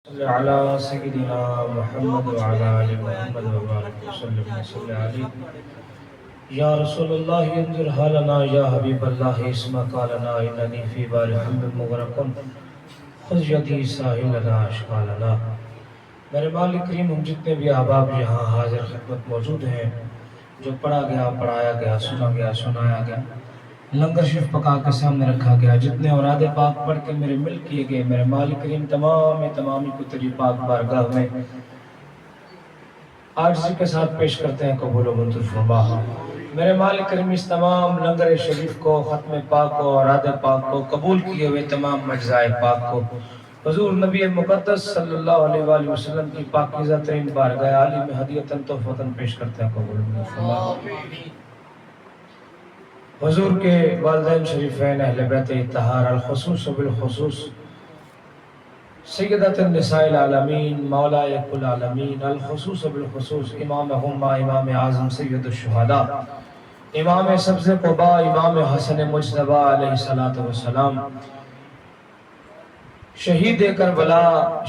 صل على سيدنا محمد وعلى آل محمد وبارك وسلم وصل عليه يا رسول الله انظر حالنا يا حبيب الله اسمع قالنا إنني في بار حمد مغرق خذ يدي ساحلنا اشغالنا۔ میرے مالک کریم، ہم جتنے بھی احباب یہاں حاضر خدمت موجود ہیں، جو پڑھا گیا، پڑھایا گیا، سنا گیا، سنایا گیا، لنگر شریف پکا کے سامنے رکھا گیا، جتنے اوراد پاک پڑھ کے میرے مل کیے گئے، میرے مالک کریم تمامی کو تیری پاک بارگاہ میں عاجزی کے ساتھ پیش کرتے ہیں، قبول و منظور فرما۔ میرے مالک کریم اس تمام لنگر شریف کو، ختم پاک کو، اوراد پاک کو، قبول کیے ہوئے تمام مجزائے پاک کو حضور نبی مقدس صلی اللہ علیہ وآلہ وسلم کی پاکیزہ ترین بارگاہ عالی میں ہدیتاً تحفتاً پیش کرتے ہیں، قبول و منظور فرما۔ حضور کے والدین شریفین، اہل بیت اطہار، الخصوص بالخصوص سیدۃ النساء العالمین، مولائے کل عالمین، الخصوص بالخصوص امام امہ، امام اعظم سید الشہداء، امام سبز قباء، امام حسن مجتبیٰ علیہ السلام، شہید کربلا،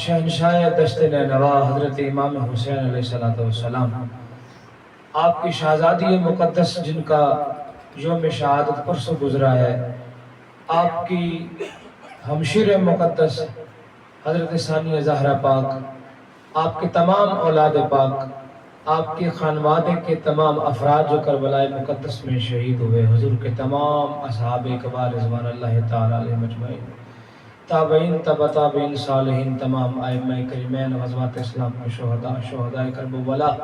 شہنشاہ دشت نینوا، حضرت امام حسین علیہ السلام، آپ کی شہزادی مقدس جن کا یوم شہادت پرسوں گزرا ہے، آپ کی ہمشیر مقدس حضرت ثانیہ زہرا پاک، آپ کے تمام اولاد پاک، آپ کے خانوادے کے تمام افراد جو کربلا مقدس میں شہید ہوئے، حضور کے تمام اصحاب اکبار رضوان اللہ تعالی علیہ مجمعین، تابعین، تبع تابعین، صالحین، تمام ائمہ کریمین، غزوات اسلام کے شہداء کربلا،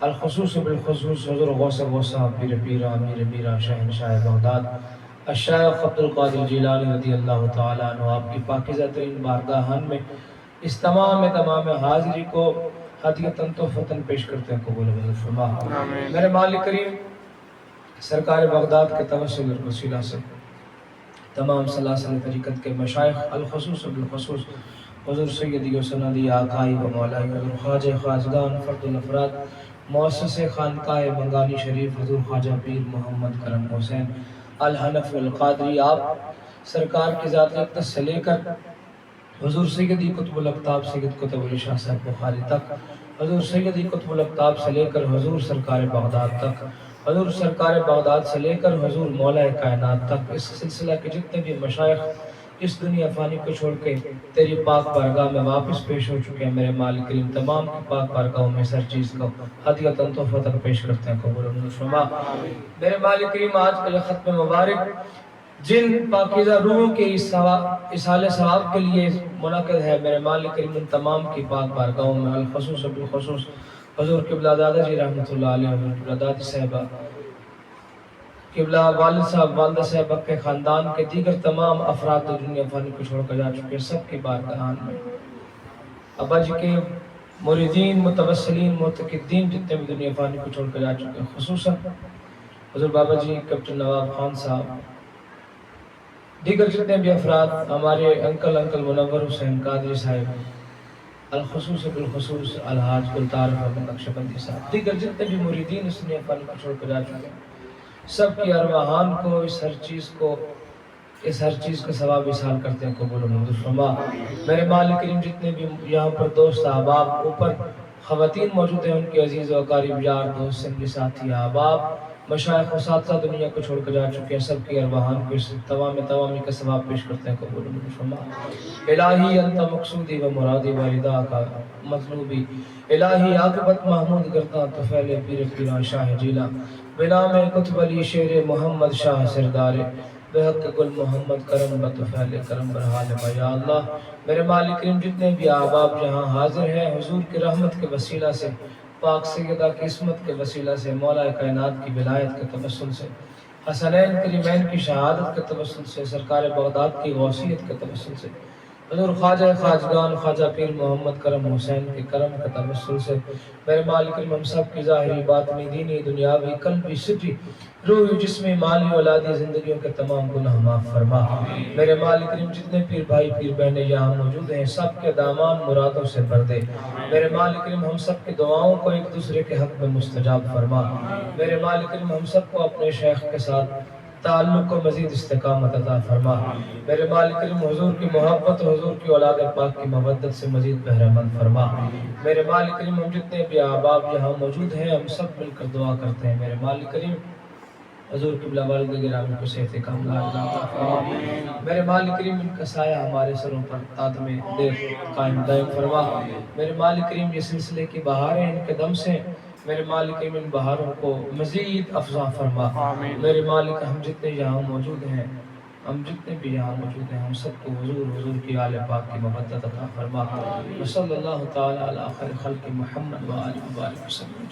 الخصوص بالخصوص حضور غوث غوثہ، پیر پیرہ، امیر میرہ، شہنشاہ بغداد، الشیخ عبد القادر جیلانی رضی اللہ تعالیٰ عنہ، آپ کی پاکیزہ ترین بارگاہن میں اس تمام حاضری کو ہدیتاً تحفتاً پیش کرتے ہیں، قبول و منظور فرما۔ میرے مالک کریم، سرکار بغداد کے توسل اور وسیلہ سے تمام سلاسل طریقت کے مشائخ، الخصوص بالخصوص حضور سیدی و سندی آقائی و مولائی حضور خواجہ خواجگان فرد الافراد مؤسس خانقاہ منگانی شریف حضور خواجہ پیر محمد کرم حسین الحنف القادری، آپ سرکار کی ذات اقدس سے لے کر حضور سیدی قطب الاقطاب سید قطب علی شاہ صاحب بخاری تک، حضور سیدی قطب الاقطاب سے لے کر حضور سرکار بغداد تک، حضور سرکار بغداد سے لے کر حضور مولا کائنات تک، اس سلسلہ کے جتنے بھی مشائخ اس دنیا فانی کو چھوڑ کے تیری پاک بارگاہ میں واپس پیش ہو چکے ہیں، میرے مالک کریم تمام کی پاک بارگاہوں میں ہر چیز کو ہدیتاً تحفتاً پیش کرتے ہیں، قبول و منظور فرما۔ میرے مالک کریم، آج کا یہ ختم مبارک جن پاکیزہ روحوں کے اصالِ ثواب کے لیے منعقد ہے، میرے مالک کریم ان تمام کی پاک بارگاہوں میں الخصوص بالخصوص حضور قبلہ دادا جی رحمۃ اللہ علیہ، حضور قبلہ دادی صاحبہ، قبلہ والد صاحب، والدہ صاحبہ کے خاندان کے دیگر تمام افراد دنیا فانی کو چھوڑ کر جا چکے، سب کی بارگاہان میں ابا جی کے مریدین، متوسلین، معتقدین جتنے بھی دنیا فانی کو چھوڑ کر جا چکے ہیں، خصوصاً حضور بابا جی کیپٹن نواب خان صاحب، دیگر جتنے بھی افراد، ہمارے انکل منور حسین قادری صاحب، الخصوص بالخصوص الحاج گلطارف احمد نقشبندی صاحب، دیگر جتنے بھی مریدین اس دنیا فانی کو چھوڑ کر جا چکے ہیں، سب کی ارواحان کو اس ہر چیز کا ثواب وصال کرتے ہیں، قبول و منظور فرما۔ میرے مالک کریم جتنے بھی یہاں پر دوست احباب، اوپر خواتین موجود ہیں، ان کے عزیز و اقارب، یار دوست، سنگی ساتھی احباب، مشائخ و اساتذہ دنیا کو چھوڑ کر جا چکے ہیں، سب کی ارواحان کو اس تمامی کا ثواب پیش کرتے ہیں، قبول و منظور فرما۔ الہی انت مقصودی و مرادی و رضا کا مطلوبی، الہی عاقبت محمود گرداں طفیل پیر پیراں شاہ جیلاں، بنام قطب علی شیر محمد شاہ سردار بحق گل محمد کرم بطفیل کرم برحال یا اللہ۔ میرے مالک کریم جتنے بھی احباب جہاں حاضر ہیں، حضور کی رحمت کے وسیلہ سے، پاک سیدہ کی عصمت کے وسیلہ سے، مولا کائنات کی ولایت کے توسل سے، حسنین کریمین کی شہادت کے توسل سے، سرکار بغداد کی غوثیت کے توسل سے، حضور خواجہ خواجگان خواجہ پیر محمد کرم حسین کے کرم کے توسل سے، میرے مالک کریم ہم سب کی ظاہری باطنی دینی دنیاوی قلبی سٹی روحی جسمی مالی اولادی زندگیوں کے تمام گناہ معاف فرما۔ میرے مالک کریم جتنے پیر بھائی پیر بہنیں یہاں موجود ہیں، سب کے دامان مرادوں سے بھر دے، میرے مالک کریم ہم سب کی دعاؤں کو ایک دوسرے کے حق میں مستجاب فرما۔ میرے مالک کریم ہم سب کو اپنے شیخ کے ساتھ تعلق کو مزید استقامت عطا فرما۔ میرے مالک کریم حضور کی محبت، حضور کی اولاد پاک کی مودت سے مزید بہرہ مند فرما۔ میرے مالک کریم ہم جتنے بھی احباب یہاں موجود ہیں ہم سب مل کر دعا کرتے ہیں، میرے مالک کریم حضور قبلہ والد گرامی کو صحت کاملہ عطا فرما۔ میرے مالک کریم ان کا سایہ ہمارے سروں پر تادم دیر قائم دائم فرما۔ میرے مالک کریم یہ سلسلے کی بہاریں ان کے دم سے، میرے مالک کریم ان بہاروں کو مزید افزا فرما۔ میرے مالک ہم جتنے یہاں موجود ہیں، ہم جتنے بھی یہاں موجود ہیں ہم سب کو حضور کی آل پاک کی مودت عطا فرما۔ صلی اللہ تعالی علی خیر خلق محمد و آلہ وسلم۔